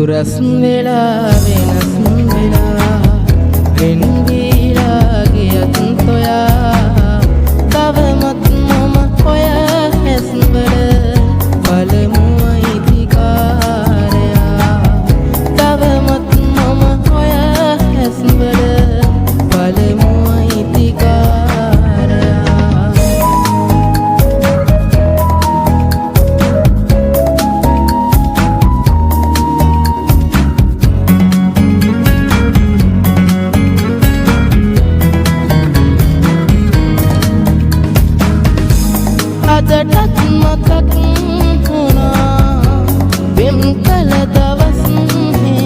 දුරස් වෙලා වෙනස් වෙලා වෙන්වීලා ගියත් තොයා තවමත් මම හොය හැස්වල පළමු අයිතිකාරයා තවමත් මම හොය හැස්වල පළමු අදටත් මතක් වුණා වෙන් කළ දවස්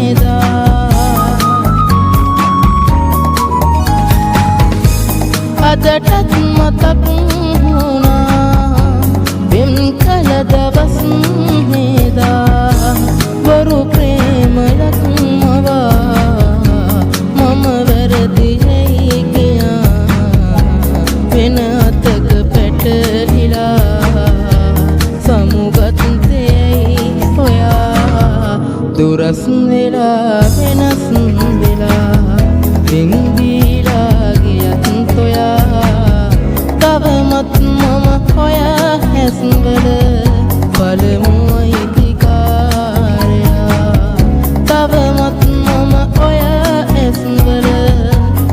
එදා අදටත් මතක් වුණා වෙන් කළ දවස් එදා බොරු ප්‍රේමයක් මවා මම වැරදියි කියා වෙන අතක පැටලිලා දුරස් වෙලා වෙනස් වෙලා වෙන්වීලා ගියත් තොයා තවමත් මම හොය හැස්වල පළමු අයිතිකාරයා තවමත් මම හොය හැස්වල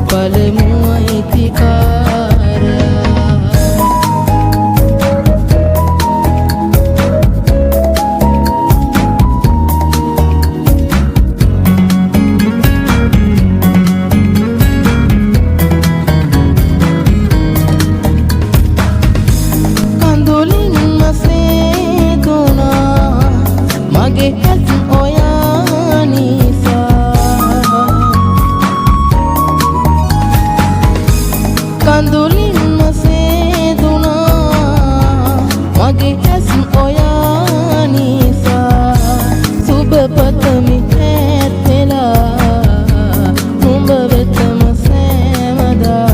පළමු අයිතිකාරයා මගේ ඇස් ඔයා නිසා කඳුලින්ම සේදුනා මගේ ඇස් ඔයා නිසා සුබ පතමි ඈත් වෙලා නුඹ වෙතම සෑමදා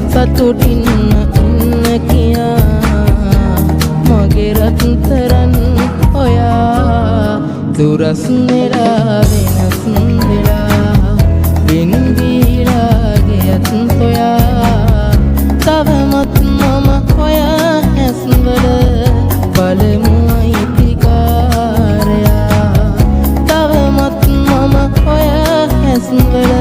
සතුටින් ඉන්න කියා මගේ රත්තරන් දුරස් වෙලා වෙනස් වෙලා වෙන්වීලා ගියත් තොයා තවමත් මම හොය හැස්වල පළමු අයිතිකාරයා තවමත් මම හොය හැස්වල